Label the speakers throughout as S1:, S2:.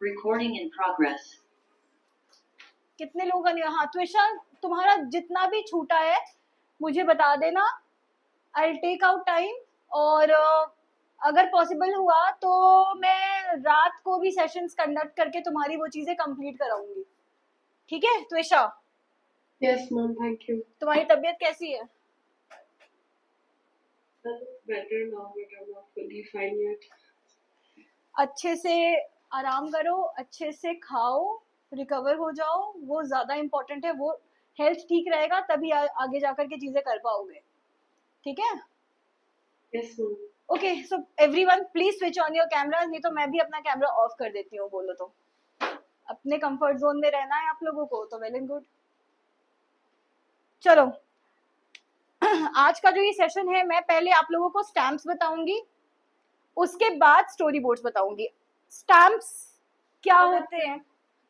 S1: Recording in progress.
S2: कितने लोगों का नहीं? हाँ त्विषा, तुम्हारा जितना भी छूटा है मुझे बता देना, I'll take out time, और अगर पॉसिबल हुआ तो मैं रात को भी सेशंस कंडक्ट करके तुम्हारी वो चीजें कंप्लीट कराऊंगी, ठीक है त्विषा?
S3: Yes, ma'am. Thank you.
S2: तुम्हारी तबीयत कैसी है?
S3: Better now, but I'm not fully fine yet.
S2: अच्छे से आराम करो, अच्छे से खाओ, रिकवर हो जाओ, वो ज्यादा इम्पोर्टेंट है। वो हेल्थ ठीक रहेगा तभी आगे जाकर के चीजें कर पाओगे, ठीक है?
S3: Yes, ma'am.
S2: Okay, so everyone please switch on your camera, नहीं तो मैं भी अपना कैमरा ऑफ कर देती हूँ। बोलो तो अपने कंफर्ट जोन में रहना है आप लोगों को, तो वेल एंड गुड। चलो आज का जो ये सेशन है, मैं पहले आप लोगों को स्टैम्प्स बताऊंगी, उसके बाद स्टोरी बोर्ड्स बताऊंगी। स्टैम्प्स क्या होते हैं?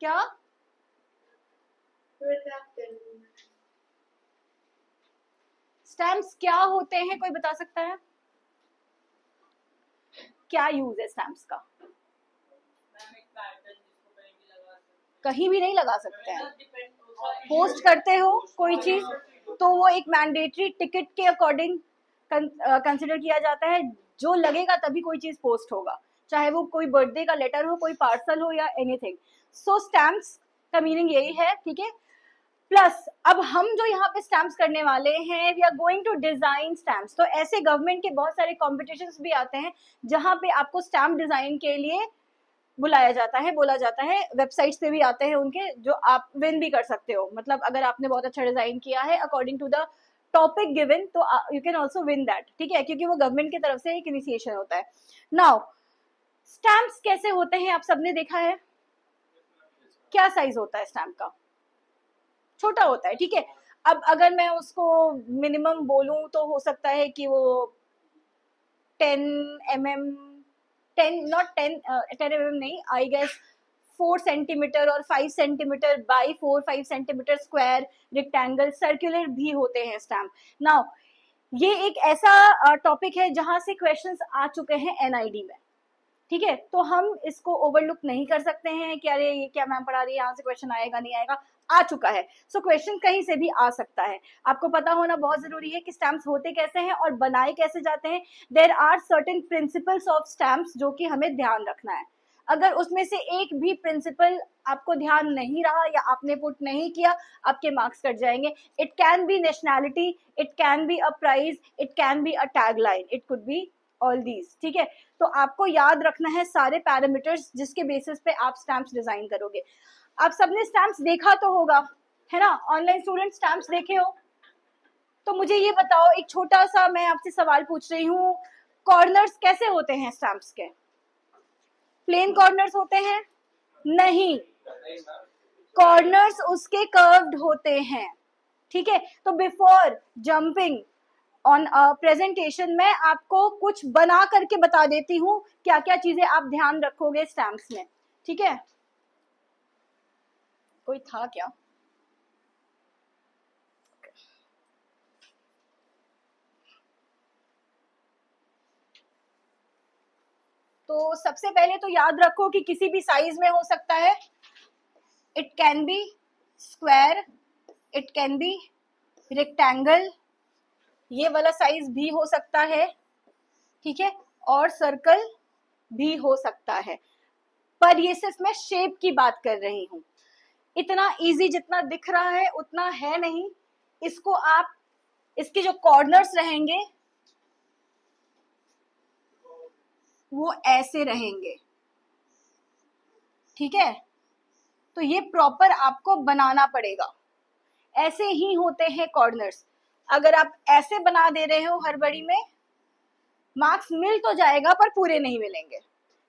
S2: क्या स्टैम्प्स क्या होते हैं, कोई बता सकता है? क्या यूज है स्टैम्प्स का? कहीं भी नहीं लगा सकते हैं। पोस्ट करते हो कोई चीज तो वो एक मैंडेटरी टिकट के अकॉर्डिंग कंसिडर किया जाता है, जो लगेगा तभी कोई चीज पोस्ट होगा, चाहे वो कोई बर्थडे का लेटर हो, कोई पार्सल हो या एनीथिंग। सो स्टैम्प्स का मीनिंग यही है, ठीक है? प्लस अब हम जो यहाँ पे स्टैम्प्स करने वाले हैं, we are going to design stamps. तो ऐसे गवर्नमेंट के बहुत सारे कॉम्पिटिशन्स भी आते हैं जहाँ पे आपको स्टैम्प डिजाइन के लिए बुलाया जाता है, बोला जाता है। वेबसाइट्स पे भी आते हैं उनके, जो आप विन भी कर सकते हो। मतलब अगर आपने बहुत अच्छा डिजाइन किया है according to the topic given, तो you can also win that, ठीक है? क्योंकि वो गवर्नमेंट की तरफ से एक इनिशिएशन होता है। नाउ स्टैम्प्स कैसे होते हैं, आप सबने देखा है? क्या साइज होता है स्टैम्प का? छोटा होता है, ठीक है? अब अगर मैं उसको मिनिमम बोलूं तो हो सकता है कि वो 10 mm, 10 नॉट 10 mm नहीं, आई गेस 4 सेंटीमीटर और 5 centimetre by 4-5 centimetre square, rectangle, circular भी होते हैं स्टैम्प। नाउ ये एक ऐसा टॉपिक है जहां से क्वेश्चंस आ चुके हैं एनआईडी में, ठीक है? तो हम इसको ओवरलुक नहीं कर सकते हैं कि अरे ये क्या मैम पढ़ा रही है, यहाँ से क्वेश्चन आएगा नहीं आएगा। आ चुका है, सो क्वेश्चन कहीं से भी आ सकता है। आपको पता होना बहुत जरूरी है कि स्टैम्प्स होते कैसे हैं और बनाए कैसे जाते हैं। There are certain principles of stamps जो कि हमें ध्यान रखना है। अगर उसमें से एक भी प्रिंसिपल आपको ध्यान नहीं रहा या आपने पुट नहीं किया, आपके मार्क्स कट जाएंगे। It can be nationality, it can be a prize, it can be a tagline, it could be all these, ठीक है? तो आपको याद रखना है सारे पैरामीटर्स जिसके बेसिस पे आप स्टैम्प्स डिजाइन करोगे। आप सबने स्टैम्प्स देखा तो होगा, है ना? ऑनलाइन स्टूडेंट स्टैम्प्स देखे हो तो मुझे ये बताओ, एक छोटा सा मैं आपसे सवाल पूछ रही हूँ, कॉर्नर्स कैसे होते हैं स्टैम्प्स के? प्लेन कॉर्नर्स होते हैं? नहीं, कॉर्नर्स उसके कर्व्ड होते हैं, ठीक है? तो बिफोर जंपिंग ऑन प्रेजेंटेशन में आपको कुछ बना करके बता देती हूँ क्या क्या चीजें आप ध्यान रखोगे स्टैम्प्स में, ठीक है? कोई था क्या? तो सबसे पहले तो याद रखो कि किसी भी साइज में हो सकता है। It can B square, it can B rectangle, ये वाला साइज भी हो सकता है, ठीक है? और सर्कल भी हो सकता है, पर ये सिर्फ मैं शेप की बात कर रही हूं। इतना इजी जितना दिख रहा है उतना है नहीं। इसको आप, इसके जो कॉर्नर्स रहेंगे वो ऐसे रहेंगे, ठीक है? तो ये प्रॉपर आपको बनाना पड़ेगा। ऐसे ही होते हैं कॉर्नर्स। अगर आप ऐसे बना दे रहे हो हड़बड़ी में, मार्क्स मिल तो जाएगा पर पूरे नहीं मिलेंगे,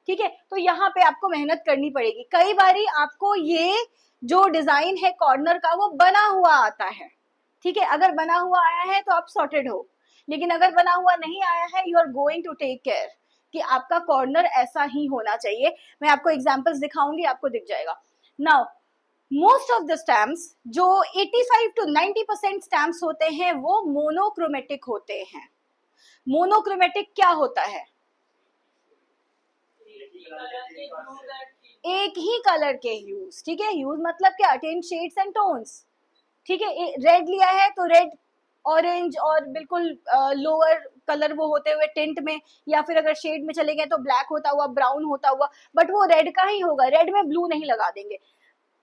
S2: ठीक है? तो यहाँ पे आपको मेहनत करनी पड़ेगी। कई बारी आपको ये जो डिजाइन है कॉर्नर का वो बना हुआ आता है, ठीक है? अगर बना हुआ आया है तो आप सॉर्टेड हो, लेकिन अगर बना हुआ नहीं आया है, you are going to take care कि आपका कॉर्नर ऐसा ही होना चाहिए। मैं आपको एग्जाम्पल्स दिखाऊंगी, आपको दिख जाएगा। Now most of the stamps, जो 85 to 90% स्टैम्प्स होते हैं वो मोनोक्रोमेटिक होते हैं। मोनोक्रोमेटिक क्या होता है? एक ही कलर के ह्यूज, ठीक है, ह्यूज मतलब क्या, 10 शेड्स एंड टोन्स, ठीक है। रेड लिया है तो रेड, ऑरेंज और बिल्कुल लोअर कलर वो होते हुए टिंट में, या फिर अगर शेड में चले गए तो ब्लैक होता हुआ, ब्राउन होता हुआ, बट वो रेड का ही होगा, रेड में ब्लू नहीं लगा देंगे।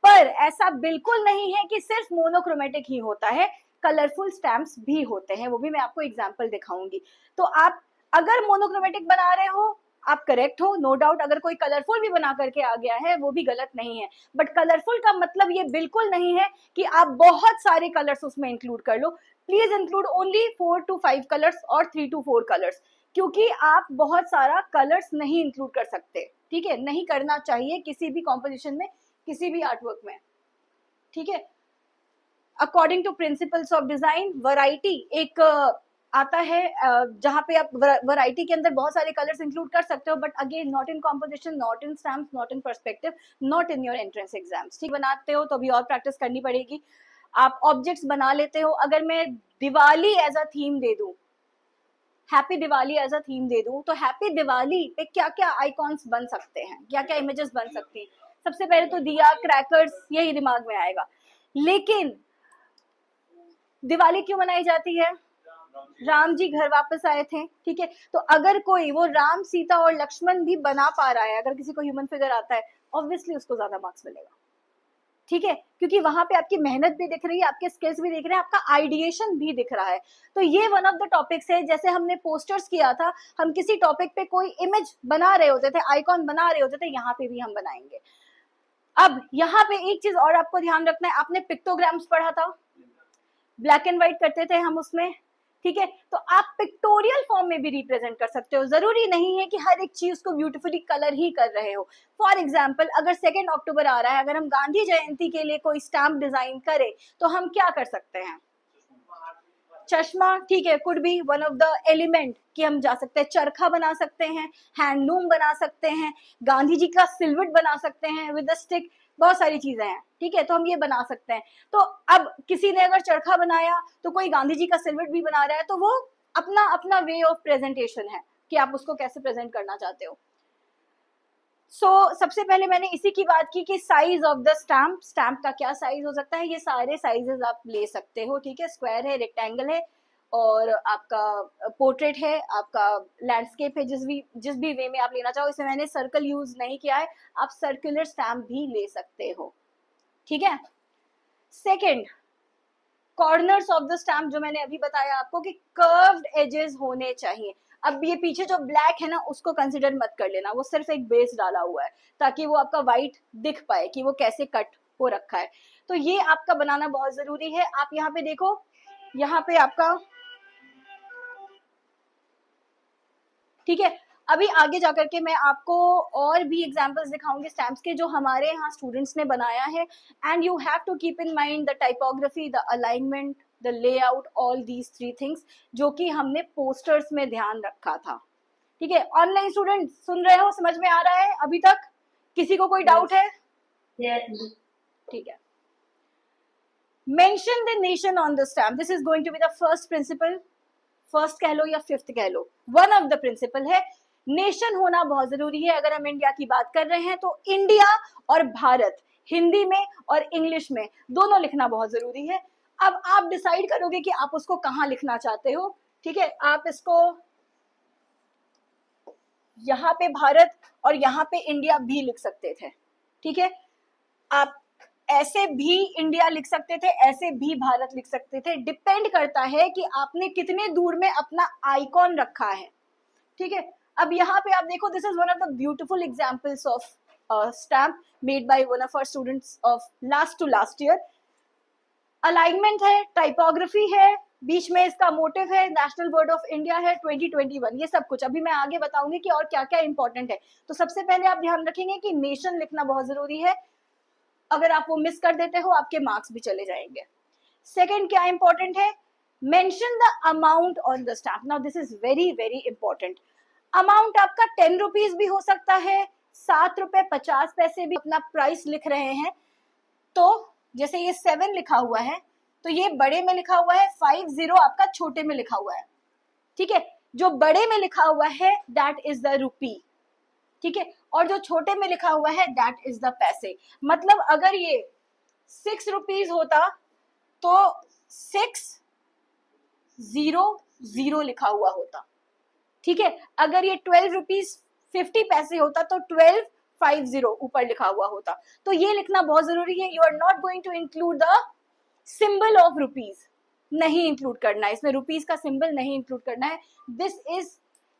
S2: पर ऐसा बिल्कुल नहीं है कि सिर्फ मोनोक्रोमेटिक ही होता है, कलरफुल स्टैम्प्स भी होते हैं, वो भी मैं आपको एग्जांपल दिखाऊंगी। तो आप अगर मोनोक्रोमेटिक बना रहे हो आप करेक्ट हो, नो डाउट। अगर कोई कलरफुल भी बना करके आ गया है वो भी गलत नहीं है, बट कलरफुल का मतलब ये बिल्कुल नहीं है कि आप बहुत सारे कलर्स उसमें इंक्लूड कर लो। Please include only 4 to 5 colours और 3 to 4 कलर्स, क्योंकि आप बहुत सारा कलर्स नहीं इंक्लूड कर सकते, ठीक है, नहीं करना चाहिए किसी भी कॉम्पोजिशन में, किसी भी आर्टवर्क में, ठीक है। According to principles of design, variety एक आता है जहां पे आप वैरायटी के अंदर बहुत सारे कलर्स इंक्लूड कर सकते हो, but again not in composition, not in stamps, not in perspective, not in your entrance exams, ठीक। बनाते हो तो अभी और प्रैक्टिस करनी पड़ेगी। आप ऑब्जेक्ट्स बना लेते हो, अगर मैं दिवाली एज अ थीम दे दूं, happy Diwali as a theme दे दूं, तो हैप्पी दिवाली पे क्या क्या आइकॉन्स बन सकते हैं, क्या क्या इमेजेस बन सकती हैं? सबसे पहले तो दिया, क्रैकर्स, यही दिमाग में आएगा। लेकिन दिवाली क्यों मनाई जाती है? राम जी घर वापस आए थे, ठीक है। तो अगर कोई वो राम, सीता और लक्ष्मण भी बना पा रहा है, अगर किसी को ह्यूमन फिगर आता है, ऑब्वियसली उसको ज्यादा मार्क्स मिलेगा, ठीक है, क्योंकि वहां पे आपकी मेहनत भी दिख रही है, आपके स्किल्स भी दिख रहे हैं, आपका आइडिएशन भी दिख रहा है। तो ये वन ऑफ द टॉपिक्स है। जैसे हमने पोस्टर्स किया था, हम किसी टॉपिक पे कोई इमेज बना रहे होते थे, आइकॉन बना रहे होते थे, यहाँ पे भी हम बनाएंगे। अब यहाँ पे एक चीज और आपको ध्यान रखना है, आपने पिक्टोग्राम्स पढ़ा था, ब्लैक एंड व्हाइट करते थे हम उसमें, ठीक है। तो आप पिक्टोरियल फॉर्म में भी रिप्रेजेंट कर सकते हो, जरूरी नहीं है कि हर एक चीज को ब्यूटीफुली कलर ही कर रहे हो। फॉर एग्जाम्पल, अगर 2 अक्टूबर आ रहा है, अगर हम गांधी जयंती के लिए कोई स्टैम्प डिजाइन करें तो हम क्या कर सकते हैं? चश्मा, ठीक है, could be one of the element कि हम जा सकते हैं, चरखा बना सकते हैं, हैंडलूम बना सकते हैं, गांधी जी का सिलवट बना सकते हैं विद द स्टिक, बहुत सारी चीजें हैं, ठीक है। तो हम ये बना सकते हैं। तो अब किसी ने अगर चरखा बनाया तो कोई गांधी जी का सिलवट भी बना रहा है, तो वो अपना अपना वे ऑफ प्रेजेंटेशन है कि आप उसको कैसे प्रेजेंट करना चाहते हो। सबसे पहले मैंने इसी की बात की कि size of the stamp, stamp का क्या साइज हो सकता है, ये सारे साइजेस आप ले सकते हो, ठीक है। स्क्वायर है, रेक्टेंगल है, और आपका पोर्ट्रेट है, आपका लैंडस्केप है, जिस भी वे में आप लेना चाहो। इसमें मैंने सर्कल यूज नहीं किया है, आप सर्कुलर स्टैम्प भी ले सकते हो, ठीक है। Second, corners of the stamp, जो मैंने अभी बताया आपको कि कर्व्ड एजेस होने चाहिए। अब ये पीछे जो ब्लैक है ना, उसको कंसिडर मत कर लेना, वो सिर्फ एक बेस डाला हुआ है ताकि वो आपका व्हाइट दिख पाए कि वो कैसे कट हो रखा है। तो ये आपका बनाना बहुत जरूरी है। आप यहाँ पे देखो, यहाँ पे आपका, ठीक है। अभी आगे जाकर के मैं आपको और भी एग्जांपल्स दिखाऊंगी स्टैम्प्स के जो हमारे यहाँ स्टूडेंट्स ने बनाया है। And you have to keep in mind the typography, the alignment, the layout, all these 3 things जो कि हमने पोस्टर्स में ध्यान रखा था, ठीक है। ऑनलाइन स्टूडेंट सुन रहे हो, समझ में आ रहा है अभी तक? किसी को कोई डाउट है? ठीक है। Mention the nation on the stamp, this is going to be the first principle, first कह लो या फिफ्थ कह लो, वन ऑफ द प्रिंसिपल है। नेशन होना बहुत जरूरी है। अगर हम इंडिया की बात कर रहे हैं तो इंडिया और भारत, हिंदी में और इंग्लिश में दोनों लिखना बहुत जरूरी है। अब आप डिसाइड करोगे कि आप उसको कहाँ लिखना चाहते हो, ठीक है। आप इसको यहाँ पे भारत और यहाँ पे इंडिया भी लिख सकते थे, ठीक है। आप ऐसे भी इंडिया लिख सकते थे, ऐसे भी भारत लिख सकते थे, डिपेंड करता है कि आपने कितने दूर में अपना आइकॉन रखा है, ठीक है। अब यहाँ पे आप देखो, this is one of the beautiful examples of stamp made by one of our students of last to last year. Alignment है, टाइपोग्राफी है, बीच में इसका मोटिव है, नेशनल बर्ड ऑफ इंडिया है, 2021, ये सब कुछ अभी मैं आगे बताऊंगी कि और क्या क्या इंपॉर्टेंट है। तो सबसे पहले आप ध्यान रखेंगे कि नेशन लिखना बहुत जरूरी है। अगर आप वो मिस कर देते हो आपके मार्क्स भी चले जाएंगे। सेकेंड क्या इंपॉर्टेंट है, mention the amount on the stamp. Now this is very very important. Amount आपका 10 रुपीज भी हो सकता है, 7 रुपए 50 पैसे भी अपना प्राइस लिख रहे हैं। तो जैसे ये 7 लिखा हुआ है तो ये बड़े में लिखा हुआ है, 50 आपका छोटे में लिखा हुआ है, ठीक है। जो बड़े में लिखा हुआ है दैट इज द रुपी, ठीक है, और जो छोटे में लिखा हुआ है दैट इज द पैसे। मतलब अगर ये 6 रुपीज होता तो 600 लिखा हुआ होता, ठीक है। अगर ये 12 रुपीज 50 पैसे होता तो 1250 ऊपर लिखा हुआ होता। तो ये लिखना बहुत जरूरी है। You are not going to include the symbol of rupees, नहीं इंक्लूड करना है इसमें, रुपीज का सिंबल नहीं इंक्लूड करना है। दिस इज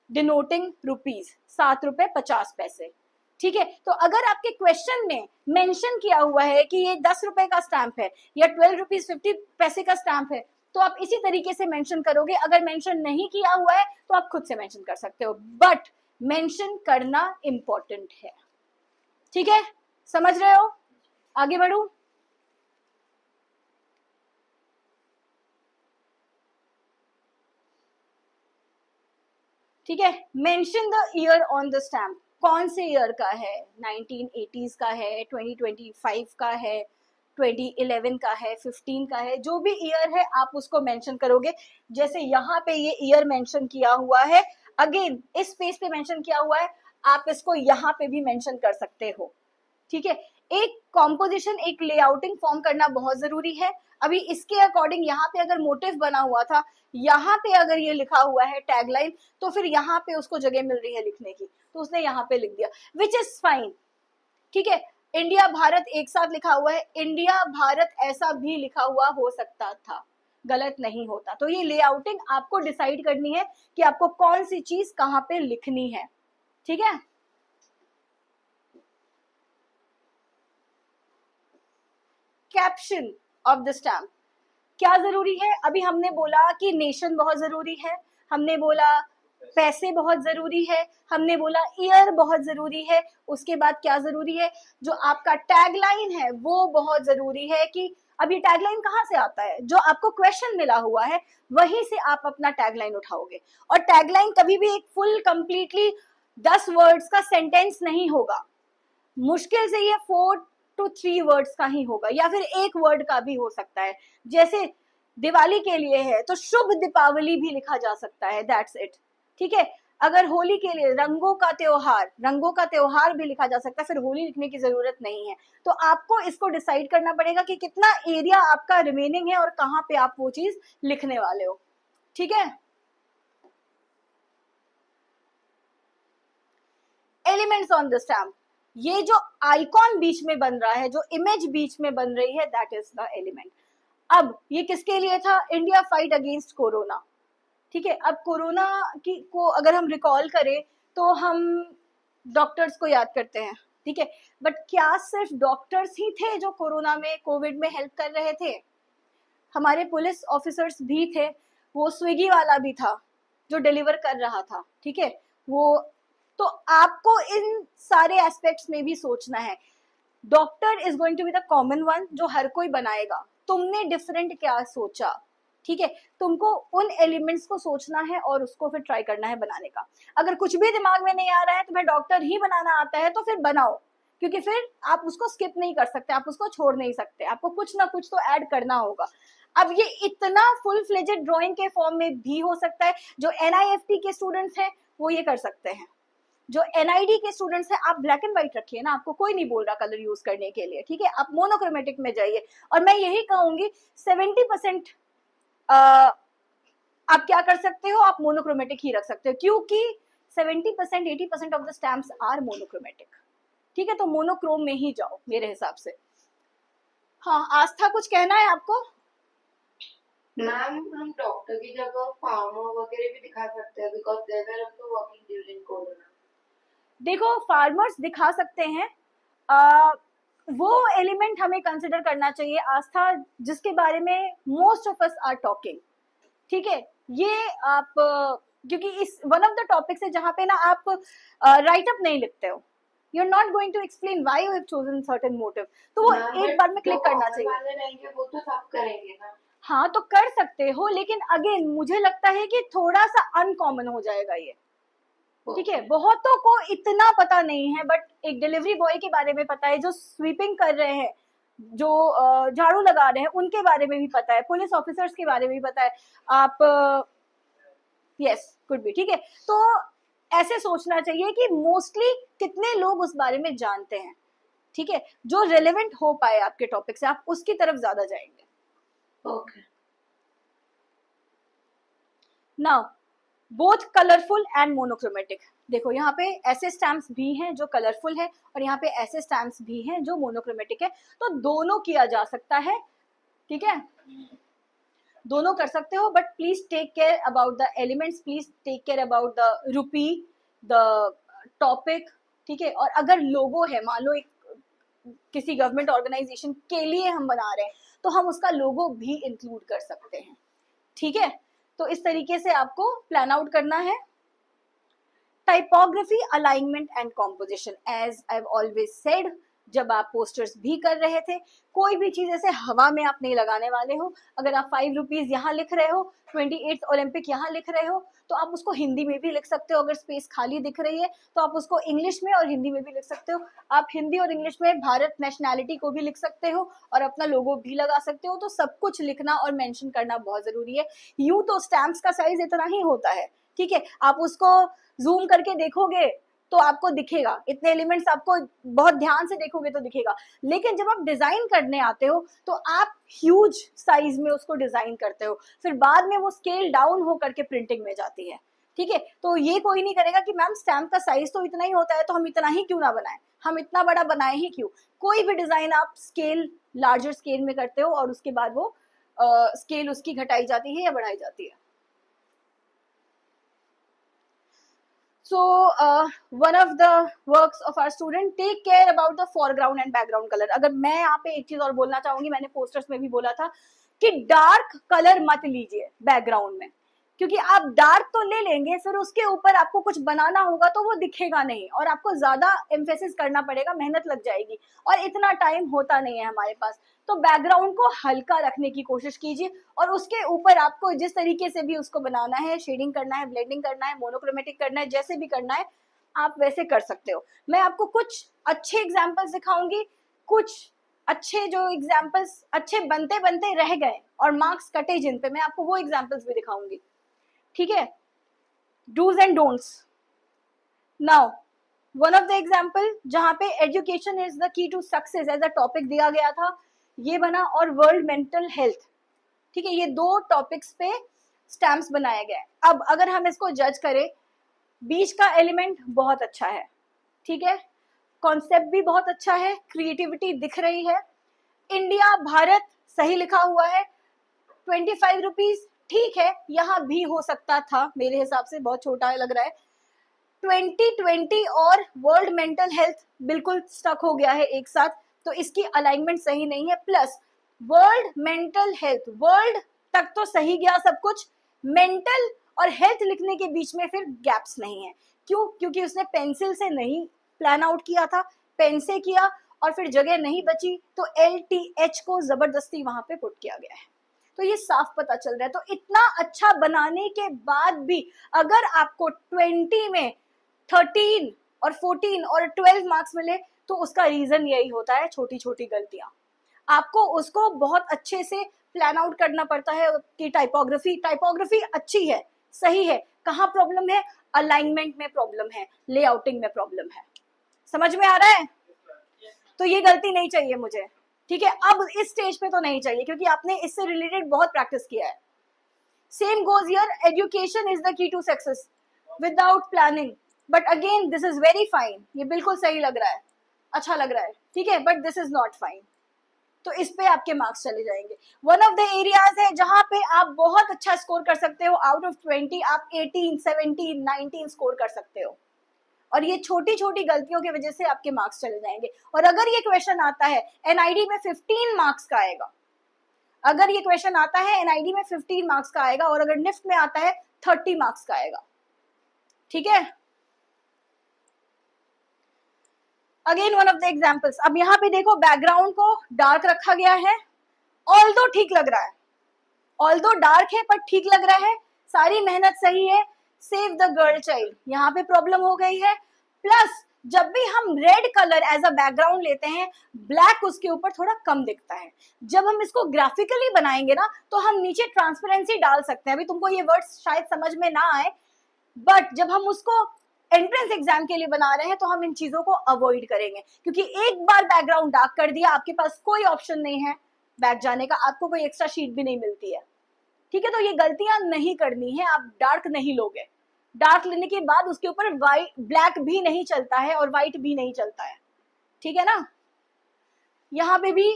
S2: डिनोटिंग रुपीज, 7 रुपए 50 पैसे, ठीक है। तो अगर आपके क्वेश्चन में मेंशन किया हुआ है कि ये 10 रुपए का स्टैंप है या 12 रुपीज 50 पैसे का स्टैंप है, तो आप इसी तरीके से मेंशन करोगे। अगर मेंशन नहीं किया हुआ है तो आप खुद से मेंशन कर सकते हो, बट मेंशन करना इंपॉर्टेंट है, ठीक है। समझ रहे हो? आगे बढ़ू। ठीक है, mention the year on the stamp. कौन से ईयर का है? 1980s का है, 2025 का है, 2011 का है, 15 का है, जो भी ईयर है आप उसको मेंशन करोगे। जैसे यहाँ पे ये ईयर मेंशन किया हुआ है, अगेन इस पेज पे मेंशन किया हुआ है, आप इसको यहाँ पे भी मेंशन कर सकते हो, ठीक है। एक कॉम्पोजिशन, एक लेआउटिंग फॉर्म करना बहुत जरूरी है। अभी इसके अकॉर्डिंग यहाँ पे अगर मोटिव बना हुआ था, यहाँ पे अगर ये लिखा हुआ है टैगलाइन, तो फिर यहाँ पे उसको जगह मिल रही है लिखने की, तो उसने यहाँ पे लिख दिया, विच इज फाइन, ठीक है। इंडिया भारत एक साथ लिखा हुआ है, इंडिया भारत ऐसा भी लिखा हुआ हो सकता था, गलत नहीं होता। तो ये लेआउटिंग आपको डिसाइड करनी है कि आपको कौन सी चीज कहाँ पे लिखनी है, ठीक है। कैप्शन ऑफ द स्टैम्प क्या जरूरी है? अभी हमने बोला कि नेशन बहुत जरूरी है, हमने बोला पैसे बहुत जरूरी है, हमने बोला ईयर बहुत जरूरी है। उसके बाद क्या जरूरी है? जो आपका टैगलाइन है वो बहुत जरूरी है। कि अब ये टैगलाइन कहाँ से आता है? जो आपको क्वेश्चन मिला हुआ है वहीं से आप अपना टैगलाइन उठाओगे। और टैगलाइन कभी भी एक फुल कंप्लीटली 10 वर्ड्स का सेंटेंस नहीं होगा, मुश्किल से ये 4 to 3 वर्ड्स का ही होगा, या फिर एक वर्ड का भी हो सकता है। जैसे दिवाली के लिए है तो शुभ दीपावली भी लिखा जा सकता है, दैट्स इट, ठीक है। अगर होली के लिए रंगों का त्योहार भी लिखा जा सकता है, फिर होली लिखने की जरूरत नहीं है। तो आपको इसको डिसाइड करना पड़ेगा कि कितना एरिया आपका रिमेनिंग है और कहाँ पे आप वो चीज लिखने वाले हो, ठीक है। एलिमेंट्स ऑन द स्टैम्प, ये जो आइकॉन बीच में बन रहा है, जो इमेज बीच में बन रही है, दैट इज द एलिमेंट। अब ये किसके लिए था? इंडिया फाइट अगेंस्ट कोरोना, ठीक है। अब कोरोना की को अगर हम रिकॉल करें तो हम डॉक्टर्स को याद करते हैं, ठीक है। बट क्या सिर्फ डॉक्टर्स ही थे जो कोरोना में, कोविड में हेल्प कर रहे थे? हमारे पुलिस ऑफिसर्स भी थे, वो स्विगी वाला भी था जो डिलीवर कर रहा था, ठीक है। वो तो आपको इन सारे एस्पेक्ट्स में भी सोचना है। Doctor is going to be the common one जो हर कोई बनाएगा, तुमने डिफरेंट क्या सोचा, ठीक है। तुमको उन एलिमेंट्स को सोचना है और उसको फिर ट्राई करना है बनाने का। अगर कुछ भी दिमाग में नहीं आ रहा है, तुम्हें डॉक्टर ही बनाना आता है, तो फिर बनाओ, क्योंकि फिर आप उसको स्किप नहीं कर सकते, आप उसको छोड़ नहीं सकते, आपको कुछ ना कुछ तो ऐड करना होगा। अब ये इतना फुल फ्लेजेड ड्राइंग के फॉर्म में भी हो सकता है। जो NIFT के स्टूडेंट्स हैं वो ये कर सकते हैं, जो NID के स्टूडेंट्स हैं आप ब्लैक एंड व्हाइट रखिए ना, आपको कोई नहीं बोल रहा कलर यूज करने के लिए, ठीक है। आप मोनोक्रोमेटिक में जाइए। और मैं यही कहूंगी 70% आप क्या कर सकते हो, आप मोनोक्रोमेटिक ही रख सकते हो, क्योंकि 70% 80% of the stamps are monochromatic, ठीक है। तो मोनोक्रोम में ही जाओ मेरे हिसाब से। हाँ आस्था, कुछ कहना है आपको?
S3: मैम हम डॉक्टर की जगह फार्मर वगैरह भी दिखा सकते हैं, because they were also working during corona.
S2: देखो फार्मर्स दिखा सकते हैं, वो एलिमेंट हमें कंसिडर करना चाहिए आस्था, जिसके बारे में most of us are talking, ठीक है। ये आप क्योंकि इस वन ऑफ द टॉपिक्स है जहां पे ना आप राइट अप नहीं लिखते हो, you are not going to explain why you have chosen certain motif, तो वो एक बार में क्लिक करना चाहिए।
S3: वो तो सब करेंगे ना।
S2: हाँ तो कर सकते हो, लेकिन अगेन मुझे लगता है कि थोड़ा सा अनकॉमन हो जाएगा ये, ठीक है। बहुतों को इतना पता नहीं है, बट एक डिलीवरी बॉय के बारे में पता है, जो स्वीपिंग कर रहे हैं, जो झाड़ू लगा रहे हैं, उनके बारे में भी पता है, पुलिस ऑफिसर्स के बारे में भी पता है। आप यस कुड बी, ठीक है। तो ऐसे सोचना चाहिए कि मोस्टली कितने लोग उस बारे में जानते हैं, ठीक है, जो रिलेवेंट हो पाए आपके टॉपिक से, आप उसकी तरफ ज्यादा जाएंगे।
S3: Okay.
S2: Now both colourful and monochromatic, देखो यहाँ पे ऐसे स्टैम्प्स भी हैं जो कलरफुल है और यहाँ पे ऐसे स्टैम्प्स भी हैं जो मोनोक्रोमेटिक है, तो दोनों किया जा सकता है, ठीक है, दोनों कर सकते हो, but please take care about the elements, please take care about the rupee, the topic, ठीक है। और अगर लोगो है, मान लो एक किसी गवर्नमेंट ऑर्गेनाइजेशन के लिए हम बना रहे हैं, तो हम उसका लोगो भी इंक्लूड कर सकते हैं, ठीक है। तो इस तरीके से आपको प्लान आउट करना है। Typography, alignment and composition, as I have always said, जब आप पोस्टर्स भी कर रहे थे, कोई भी चीज ऐसे हवा में आप नहीं लगाने वाले हो। अगर आप 5 रुपीज यहाँ लिख रहे हो, 28th ओलंपिक यहाँ लिख रहे हो, तो आप उसको हिंदी में भी लिख सकते हो। अगर स्पेस खाली दिख रही है तो आप उसको इंग्लिश में और हिंदी में भी लिख सकते हो। आप हिंदी और इंग्लिश में भारत नेशनैलिटी को भी लिख सकते हो और अपना लोगो भी लगा सकते हो। तो सब कुछ लिखना और मेंशन करना बहुत जरूरी है। यूं तो स्टैम्प्स का साइज इतना ही होता है, ठीक है, आप उसको जूम करके देखोगे तो आपको दिखेगा, इतने एलिमेंट्स आपको बहुत ध्यान से देखोगे तो दिखेगा। लेकिन जब आप डिजाइन करने आते हो तो आप ह्यूज साइज में उसको डिजाइन करते हो, फिर बाद में वो स्केल डाउन हो करके प्रिंटिंग में जाती है, ठीक है। तो ये कोई नहीं करेगा कि मैम स्टैम्प का साइज तो इतना ही होता है तो हम इतना ही क्यों ना बनाएं, हम इतना बड़ा बनाए ही क्यों। कोई भी डिजाइन आप स्केल, लार्जर स्केल में करते हो और उसके बाद वो स्केल उसकी घटाई जाती है या बढ़ाई जाती है। So one of the works of our student, take care about the foreground and background color। अगर मैं यहाँ पे एक चीज और बोलना चाहूंगी, मैंने पोस्टर्स में भी बोला था कि डार्क कलर मत लीजिए बैकग्राउंड में, क्योंकि आप डार्क तो ले लेंगे, फिर उसके ऊपर आपको कुछ बनाना होगा तो वो दिखेगा नहीं और आपको ज्यादा एम्फेसिस करना पड़ेगा, मेहनत लग जाएगी और इतना टाइम होता नहीं है हमारे पास। तो बैकग्राउंड को हल्का रखने की कोशिश कीजिए और उसके ऊपर आपको जिस तरीके से भी उसको बनाना है, शेडिंग करना है, ब्लेंडिंग करना है, मोनोक्रोमेटिक करना है, जैसे भी करना है आप वैसे कर सकते हो। मैं आपको कुछ अच्छे एग्जाम्पल्स दिखाऊंगी, कुछ अच्छे जो एग्जाम्पल्स अच्छे बनते बनते रह गए और मार्क्स कटे जिन पे, मैं आपको वो एग्जाम्पल्स भी दिखाऊंगी, ठीक है। Dos and don'ts. Now one of the example जहां पे education is the key to success as a topic दिया गया था, ये बना, और वर्ल्ड मेंटल हेल्थ, ठीक है, ये दो टॉपिक्स पे स्टैम्प्स बनाया गया है। अब अगर हम इसको जज करें, बीच का एलिमेंट बहुत अच्छा है, ठीक है, कॉन्सेप्ट भी बहुत अच्छा है, क्रिएटिविटी दिख रही है, इंडिया भारत सही लिखा हुआ है, 25 रुपीज ठीक है, यहाँ भी हो सकता था, मेरे हिसाब से बहुत छोटा लग रहा है। 2020 और वर्ल्ड मेंटल हेल्थ बिल्कुल स्टक हो गया है एक साथ, तो इसकी अलाइनमेंट सही नहीं है। Plus world mental health, world तक तो सही गया सब कुछ, मेंटल और हेल्थ लिखने के बीच में फिर गैप्स नहीं है। क्यों? क्योंकि उसने पेंसिल से नहीं प्लान आउट किया था, पेन से किया और फिर जगह नहीं बची तो LTH को जबरदस्ती वहां पे पुट किया गया है। तो ये साफ पता चल रहा है। तो इतना अच्छा बनाने के बाद भी अगर आपको 20 में 13 और 14 और 12 मार्क्स मिले तो उसका रीजन यही होता है, छोटी छोटी गलतियां। आपको उसको बहुत अच्छे से प्लान आउट करना पड़ता है कि टाइपोग्राफी अच्छी है, सही है, कहाँ प्रॉब्लम है, अलाइनमेंट में प्रॉब्लम है, लेआउटिंग में प्रॉब्लम है। समझ में आ रहा है? तो ये गलती नहीं चाहिए मुझे, ठीक है, अब इस स्टेज पे तो नहीं चाहिए क्योंकि आपने इससे रिलेटेड बहुत प्रैक्टिस किया है। Same goes here, education is the key to success without planning, but again this is very fine, ये बिल्कुल सही लग रहा है, अच्छा लग रहा है, ठीक है, but this is not fine, तो इस पे आपके मार्क्स चले जाएंगे। वन ऑफ द एरियाज है जहां पे आप बहुत अच्छा स्कोर कर सकते हो, आउट ऑफ 20 आप 18, 17, 19 स्कोर कर सकते हो, और ये छोटी छोटी गलतियों की वजह से आपके मार्क्स चले जाएंगे। और अगर ये क्वेश्चन आता है NID में 15 मार्क्स का आएगा, अगर ये क्वेश्चन आता है NID में 15 मार्क्स का आएगा और अगर निफ्ट में आता है 30 मार्क्स का आएगा, ठीक है। Again one of the examples, अब यहाँ पे देखो बैकग्राउंड को डार्क रखा गया है, ऑल्दो ठीक लग रहा है, ऑल्दो डार्क है पर ठीक लग रहा है, सारी मेहनत सही है, सेव द गर्ल चाइल्ड, यहाँ पे प्रॉब्लम हो गई है। प्लस जब भी हम red colour as a background लेते हैं, ब्लैक उसके ऊपर थोड़ा कम दिखता है। जब हम इसको ग्राफिकली बनाएंगे ना तो हम नीचे ट्रांसपेरेंसी डाल सकते हैं। अभी तुमको ये वर्ड्स शायद समझ में ना आए, बट जब हम उसको एंट्रेंस एग्जाम के लिए बना रहे हैं तो हम इन चीजों को अवॉइड करेंगे, क्योंकि एक बार बैकग्राउंड डार्क कर दिया आपके पास कोई ऑप्शन नहीं है बैक जाने का, आपको कोई एक्स्ट्रा शीट भी नहीं मिलती है। ठीक है, तो ये गलतियां नहीं करनी है। आप डार्क नहीं लोगे, डार्क लेने के बाद उसके ऊपर वाइट ब्लैक भी नहीं चलता है और व्हाइट भी नहीं चलता है। ठीक है ना, यहाँ पे भी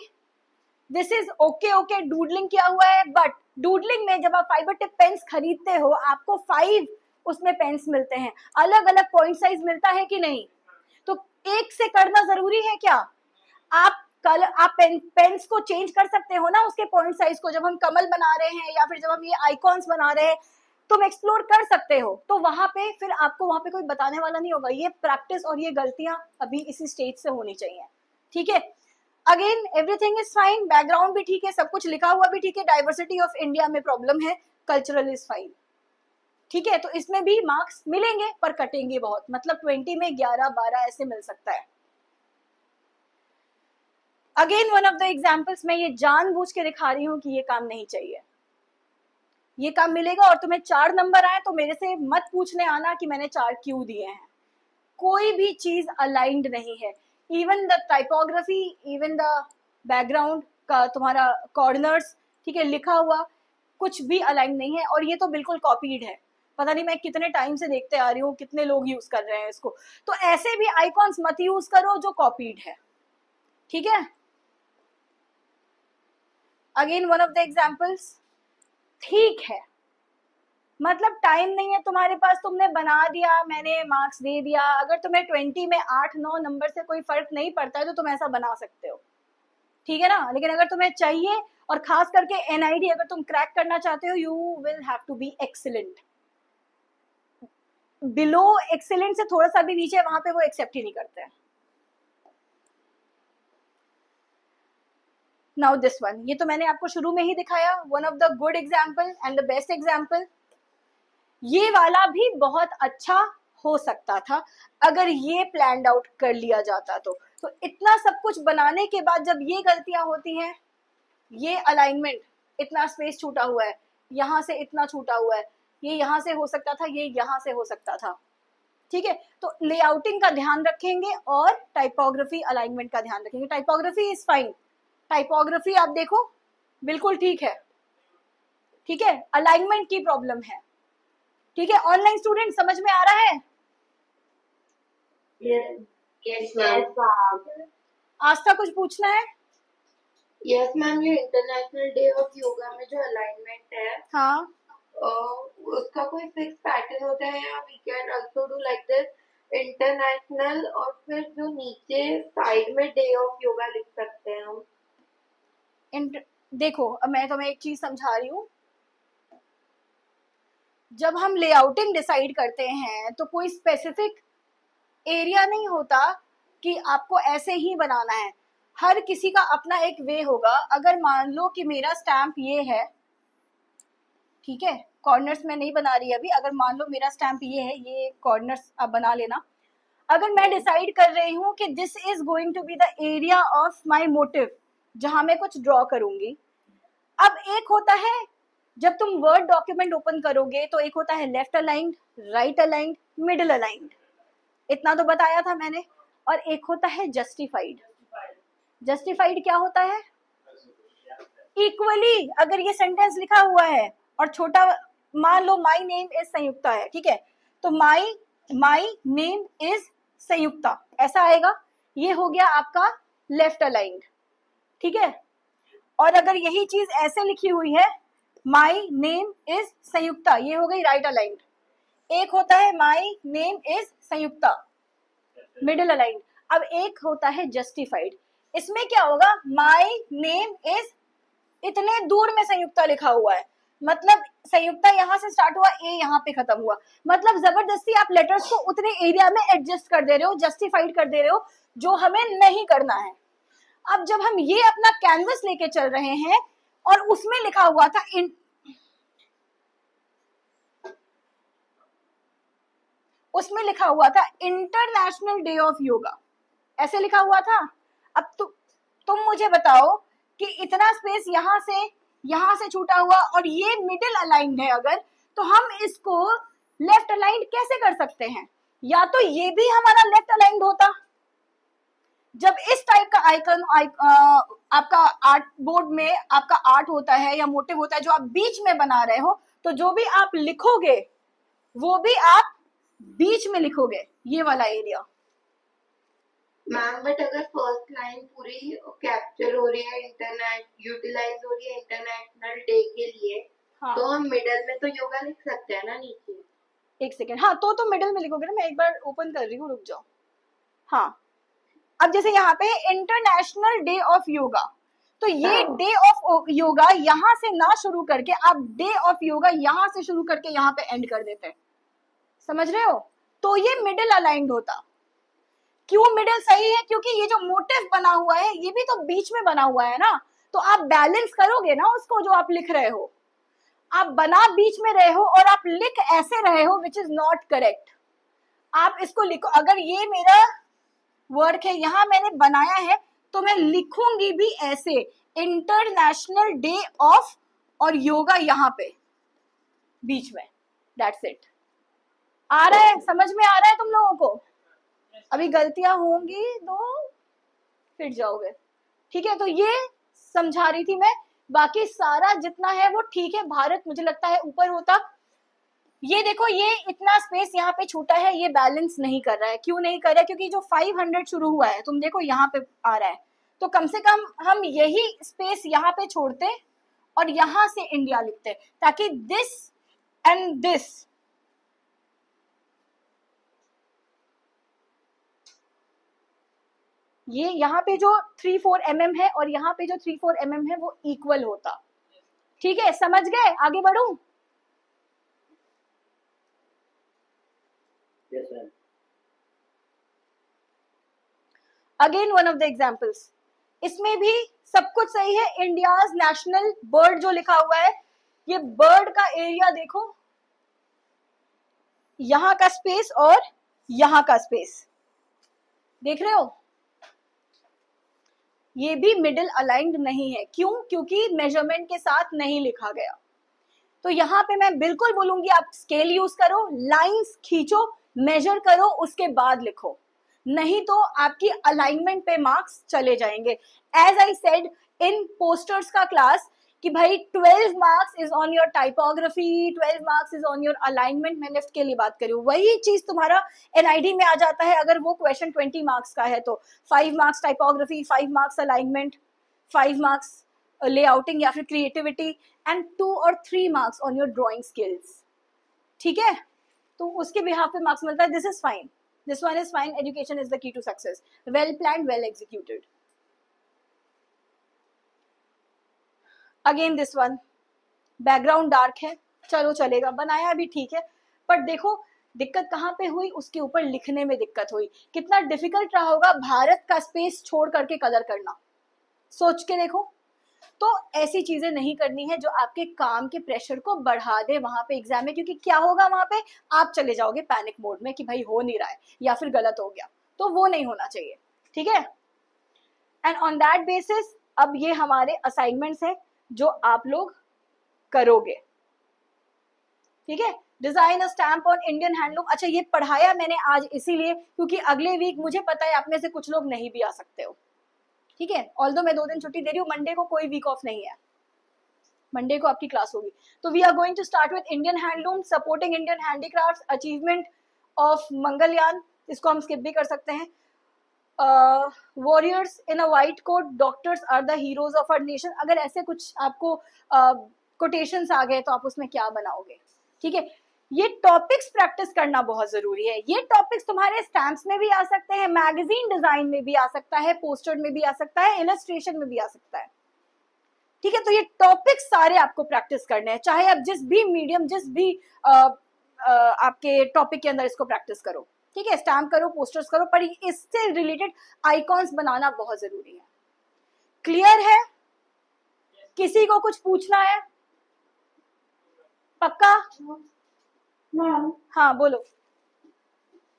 S2: this is okay okay, doodling किया हुआ है, बट डूडलिंग में जब आप फाइबर टिप पेन्स खरीदते हो आपको 5 उसमें पेन्स मिलते हैं, अलग अलग पॉइंट साइज मिलता है कि नहीं, तो एक से करना जरूरी है क्या? आप पेन्स को चेंज कर सकते हो ना, उसके पॉइंट साइज को, जब हम कमल बना रहे हैं या फिर जब हम ये आइकॉन्स बना रहे हैं तुम एक्सप्लोर कर सकते हो, तो वहां पे फिर आपको वहां पे कोई बताने वाला नहीं होगा। ये प्रैक्टिस और ये गलतियां अभी इसी स्टेज से होनी चाहिए। ठीक है, again everything is fine, background भी ठीक है, सब कुछ लिखा हुआ भी ठीक है, डाइवर्सिटी ऑफ इंडिया में प्रॉब्लम है, कल्चरल इज फाइन। ठीक है, तो इसमें भी मार्क्स मिलेंगे पर कटेंगे बहुत, मतलब 20 में 11-12 ऐसे मिल सकता है। Again one of the examples, मैं ये जानबूझ के दिखा रही हूँ कि ये काम नहीं चाहिए, ये काम मिलेगा और तुम्हें 4 नंबर आए तो मेरे से मत पूछने आना कि मैंने 4 क्यों दिए हैं। कोई भी चीज अलाइंड नहीं है, even the typography, even the background का तुम्हारा कॉर्नर्स, ठीक है, लिखा हुआ कुछ भी अलाइंड नहीं है, और ये तो बिल्कुल कॉपीड है। पता नहीं मैं कितने टाइम से देखते आ रही हूँ कितने लोग यूज कर रहे हैं इसको, तो ऐसे भी आइकॉन्स मत यूज करो जो कॉपीड है। ठीक है, again one of the examples, ठीक है, मतलब टाइम नहीं है तुम्हारे पास, तुमने बना दिया, मैंने मार्क्स दे दिया, अगर तुम्हें 20 में 8-9 नंबर से कोई फर्क नहीं पड़ता है तो तुम ऐसा बना सकते हो। ठीक है ना, लेकिन अगर तुम्हें चाहिए, और खास करके एनआईडी अगर तुम क्रैक करना चाहते हो, you will have to be excellent. Below excellent से थोड़ा सा भी नीचे, वहां पे वो एक्सेप्ट ही नहीं करते हैं। नाउ दिस वन, ये तो मैंने आपको शुरू में ही दिखाया, one of the good example and the best example. ये वाला भी बहुत अच्छा हो सकता था अगर ये प्लान आउट कर लिया जाता तो इतना सब कुछ बनाने के बाद जब ये गलतियां होती हैं, ये अलाइनमेंट, इतना स्पेस छूटा हुआ है, यहाँ से इतना छूटा हुआ है, ये यहाँ से हो सकता था, ये यहाँ से हो सकता था। ठीक है, तो लेआउटिंग का ध्यान रखेंगे और टाइपोग्राफी अलाइनमेंट का ध्यान रखेंगे। टाइपोग्राफी इज फाइन, टाइपोग्राफी आप देखो बिल्कुल ठीक है, ठीक है, अलाइनमेंट की प्रॉब्लम है। ठीक है, ऑनलाइन स्टूडेंट समझ में आ रहा है?
S3: Yes ma'am.
S2: आस्था कुछ पूछना है?
S3: यस मैम, ये इंटरनेशनल डे ऑफ योगा में जो अलाइनमेंट है,
S2: हाँ,
S3: उसका कोई फिक्स पैटर्न होता है या we can also do like this international, और फिर जो नीचे साइड में डे ऑफ योगा लिख सकते हैं हम?
S2: देखो अब मैं तुम्हें एक चीज समझा रही हूँ, जब हम लेआउटिंग डिसाइड करते हैं तो कोई स्पेसिफिक एरिया नहीं होता कि आपको ऐसे ही बनाना है, हर किसी का अपना एक वे होगा। अगर मान लो कि मेरा स्टैम्प ये है, ठीक है, कॉर्नर्स में नहीं बना रही अभी, अगर मान लो मेरा स्टैम्प ये है, ये कॉर्नर्स आप बना लेना। अगर मैं डिसाइड कर रही हूँ कि this is going to be the area of my motive, जहां मैं कुछ ड्रॉ करूंगी। अब एक होता है जब तुम वर्ड डॉक्यूमेंट ओपन करोगे तो एक होता है left aligned, right aligned, middle aligned, इतना तो बताया था मैंने, और एक होता है जस्टिफाइड। जस्टिफाइड क्या होता है? इक्वली, अगर ये सेंटेंस लिखा हुआ है और छोटा, मान लो माई नेम इज संयुक्ता है, ठीक है, तो माई नेम इज संयुक्ता ऐसा आएगा, ये हो गया आपका लेफ्ट अलाइंड। ठीक है, और अगर यही चीज ऐसे लिखी हुई है, माई नेम इज संयुक्ता, ये हो गई राइट अलाइंड। एक होता है my name is Sanyukta, middle aligned. अब एक होता है जस्टिफाइड, इसमें क्या होगा, माई नेम इज, इतने दूर में संयुक्ता लिखा हुआ है, मतलब संयुक्ता यहाँ से स्टार्ट हुआ, ए यहाँ पे खत्म हुआ, मतलब जबरदस्ती आप लेटर्स को उतने एरिया में एडजस्ट कर दे रहे हो, जस्टिफाइड कर दे रहे हो, जो हमें नहीं करना है। अब जब हम ये अपना कैनवस लेके चल रहे हैं और उसमें लिखा हुआ था उसमें लिखा हुआ था इंटरनेशनल डे ऑफ योगा, ऐसे लिखा हुआ था। अब तुम मुझे बताओ कि इतना स्पेस यहाँ से छूटा हुआ और ये मिडिल अलाइंड है, अगर तो हम इसको लेफ्ट अलाइंड कैसे कर सकते हैं? या तो ये भी हमारा लेफ्ट अलाइंड होता, जब इस टाइप का आइकन आपका आर्ट बोर्ड में आपका आर्ट होता है या मोटिव होता है जो आप बीच में बना रहे हो, तो जो भी आप लिखोगे वो भी आप बीच में लिखोगे, ये वाला एरिया।
S3: मैम बट अगर फर्स्ट लाइन पूरी कैप्चर हो रही है, इंटरनेट यूटिलाइज हो रही है इंटरनेशनल डे के लिए,
S2: हाँ,
S3: तो हम मिडल में तो योगा लिख सकते हैं ना नीचे।
S2: एक सेकेंड, हाँ तो मिडिल में लिखोगे ना, मैं एक बार ओपन कर रही हूँ, रुक जाओ। हाँ, अब जैसे यहाँ पे इंटरनेशनल डे ऑफ योगा, तो ये डे ऑफ योगा यहाँ से ना शुरू करके आप डे ऑफ योगा यहाँ से शुरू करके यहाँ पे एंड कर देते हैं, समझ रहे हो? तो ये मिडिल अलाइंड होता। क्यों मिडिल सही है? क्योंकि ये जो मोटिव बना हुआ है ये भी तो बीच में बना हुआ है ना, तो आप बैलेंस करोगे ना उसको, जो आप लिख रहे हो आप बना बीच में रहे हो और आप लिख ऐसे रहे हो, विच इज नॉट करेक्ट। आप इसको लिखो, अगर ये मेरा वर्क है यहां मैंने बनाया है तो मैं लिखूंगी भी ऐसे, इंटरनेशनल डे ऑफ और योगा यहाँ पे बीच में, दैट्स इट। आ रहा है, समझ में आ रहा है तुम लोगों को? अभी गलतियां होंगी तो फिर जाओगे, ठीक है? तो ये समझा रही थी मैं, बाकी सारा जितना है वो ठीक है। भारत मुझे लगता है ऊपर होता। ये देखो, ये इतना स्पेस यहाँ पे छूटा है, ये बैलेंस नहीं कर रहा है। क्यों नहीं कर रहा है? क्योंकि जो 500 शुरू हुआ है तुम देखो यहाँ पे आ रहा है, तो कम से कम हम यही स्पेस यहाँ पे छोड़ते और यहाँ से इंडिया लिखते, ताकि दिस एंड दिस, ये यहाँ पे जो 3-4 mm है और यहाँ पे जो 3-4 mm है वो इक्वल होता। ठीक है, समझ गए? आगे बढ़ू? Again one of the examples, इसमें भी सब कुछ सही है। इंडियाज नेशनल बर्ड जो लिखा हुआ है, ये बर्ड का एरिया देखो, यहां का स्पेस और यहां का स्पेस देख रहे हो, ये भी मिडिल अलाइंड नहीं है। क्यों? क्योंकि मेजरमेंट के साथ नहीं लिखा गया। तो यहाँ पे मैं बिल्कुल बोलूंगी आप स्केल यूज करो, लाइंस खींचो, मेजर करो, उसके बाद लिखो, नहीं तो आपकी अलाइनमेंट पे मार्क्स चले जाएंगे। As I said in posters का क्लास कि भाई 12 marks is on your typography, 12 marks is on your alignment. मैं लेफ्ट के लिए बात करी हूँ, वही चीज तुम्हारा एनआईडी में आ जाता है। अगर वो क्वेश्चन 20 मार्क्स का है तो 5 marks typography, 5 marks alignment, 5 marks layouting या फिर क्रिएटिविटी, एंड 2 और 3 marks on your drawing skills. ठीक है, तो उसके बिहाफ पे मार्क्स मिलता है। This is fine, this one is fine. Education is the key to success, well planned, well executed. Again this one, background dark है, चलो चलेगा, बनाया भी ठीक है, पर देखो दिक्कत कहाँ पे हुई, उसके ऊपर लिखने में दिक्कत हुई। कितना डिफिकल्ट रहा होगा भारत का स्पेस छोड़ करके कलर करना, सोच के देखो। तो ऐसी चीजें नहीं करनी है जो आपके काम के प्रेशर को बढ़ा दे वहां पे एग्जाम में, क्योंकि क्या होगा वहां पे, आप चले जाओगे पैनिक मोड में कि भाई हो नहीं रहा है या फिर गलत हो गया, तो वो नहीं होना चाहिए। ठीक है, एंड ऑन दैट बेसिस अब ये हमारे असाइनमेंट्स हैं जो आप लोग करोगे। ठीक है, design a stamp on Indian handloom. अच्छा, ये पढ़ाया मैंने आज इसीलिए क्योंकि अगले वीक मुझे पता है आप में से कुछ लोग नहीं भी आ सकते हो। ठीक है, ऑल्दो मैं 2 दिन छुट्टी दे रही हूँ, मंडे को कोई वीक ऑफ नहीं है, मंडे को आपकी क्लास होगी। तो we are going to start with Indian handloom, supporting Indian handicrafts, achievement of Mangalyaan, इसको हम स्किप भी कर सकते हैं। Warriors in a white coat, doctors are the heroes of our nation. अगर ऐसे कुछ आपको कोटेशंस आ गए तो आप उसमें क्या बनाओगे? ठीक है, ये टॉपिक्स प्रैक्टिस करना बहुत जरूरी है। ये टॉपिक्स तुम्हारे स्टैम्प्स में भी आ सकते हैं, मैगजीन डिजाइन में भी आ सकता है, पोस्टर में भी आ सकता है, इलस्ट्रेशन में भी आ सकता है। ठीक है, तो ये टॉपिक सारे आपको प्रैक्टिस करने हैं, चाहे आप जिस भी मीडियम, जिस भी आपके टॉपिक के अंदर इसको प्रैक्टिस करो। ठीक है, स्टैम्प करो, पोस्टर्स करो, पर इससे रिलेटेड आइकॉन्स बनाना बहुत जरूरी है। क्लियर है? किसी को कुछ पूछना है? पक्का?
S3: मैम
S2: हाँ बोलो।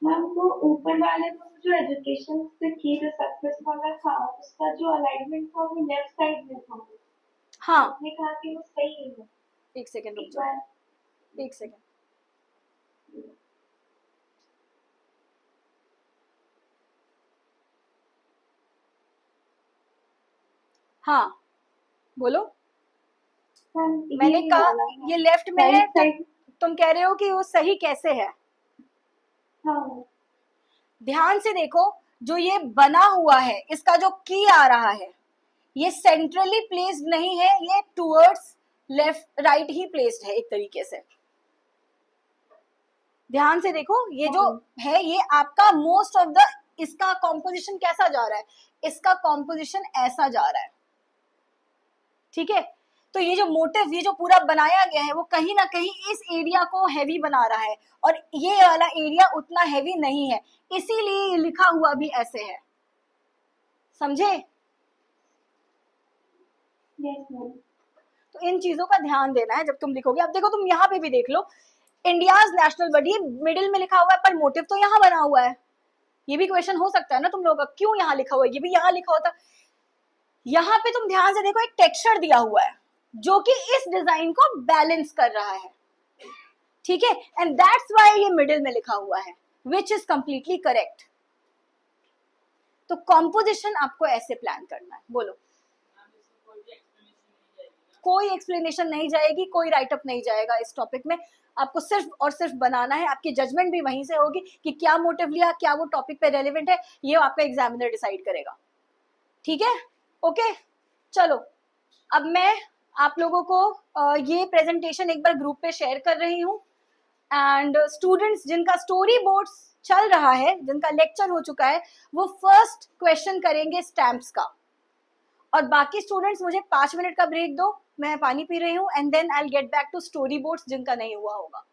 S3: मैम वो ऊपर वाले में जो एजुकेशन से की जो सक्सेस वाला था, उसका जो अलाइनमेंट था वो लेफ्ट साइड में था।
S2: हाँ,
S3: आपने कहा कि वो सही है।
S2: एक सेकेंड रुक
S3: एक
S2: जाओ,
S3: बार
S2: एक सेकेंड। हाँ बोलो।
S3: हाँ,
S2: मैंने
S3: ये
S2: कहा
S3: वाला है,
S2: ये लेफ्ट में है,
S3: राइट
S2: तो
S3: साइड।
S2: तुम कह रहे हो कि वो सही कैसे है।
S3: हाँ
S2: ध्यान से देखो, जो ये बना हुआ है इसका जो की आ रहा है ये सेंट्रली प्लेस्ड नहीं है, ये टुवर्ड्स लेफ्ट राइट ही प्लेस्ड है एक तरीके से। ध्यान से देखो, ये जो है ये आपका मोस्ट ऑफ द, इसका कॉम्पोजिशन कैसा जा रहा है, इसका कॉम्पोजिशन ऐसा जा रहा है, ठीक है। तो ये जो मोटिव, ये जो पूरा बनाया गया है वो कहीं ना कहीं इस एरिया को हैवी बना रहा है, और ये वाला एरिया उतना हैवी नहीं है, इसीलिए लिखा हुआ भी ऐसे है, समझे।
S3: Yes ma'am.
S2: तो इन चीजों का ध्यान देना है जब तुम लिखोगे। अब देखो तुम यहाँ पे भी देख लो, इंडियाज नेशनल बर्ड, ये मिडिल में लिखा हुआ है पर मोटिव तो यहाँ बना हुआ है। ये भी क्वेश्चन हो सकता है ना तुम लोगों का, क्यों यहाँ लिखा हुआ है, ये भी यहाँ लिखा होता। यहाँ पे तुम ध्यान से देखो, एक टेक्सचर दिया हुआ है जो कि इस डिजाइन को बैलेंस कर रहा है, ठीक है, एंड दैट्स व्हाई ये मिडिल में लिखा हुआ है, विच इज कंप्लीटली करेक्ट। तो कॉम्पोजिशन आपको ऐसे प्लान करना है। बोलो। कोई एक्सप्लेनेशन नहीं जाएगी, कोई राइटअप नहीं जाएगा इस टॉपिक में, आपको सिर्फ और सिर्फ बनाना है। आपकी जजमेंट भी वहीं से होगी कि क्या मोटिव लिया, क्या वो टॉपिक पे रेलेवेंट है, ये आपका एग्जामिनर डिसाइड करेगा, ठीक है। ओके चलो, अब मैं आप लोगों को ये प्रेजेंटेशन एक बार ग्रुप पे शेयर कर रही हूँ, एंड स्टूडेंट्स जिनका स्टोरी बोर्ड्स चल रहा है, जिनका लेक्चर हो चुका है, वो फर्स्ट क्वेश्चन करेंगे स्टैम्प्स का, और बाकी स्टूडेंट्स मुझे 5 मिनट का ब्रेक दो, मैं पानी पी रही हूँ, and then I will get back to storyboards जिनका नहीं हुआ होगा।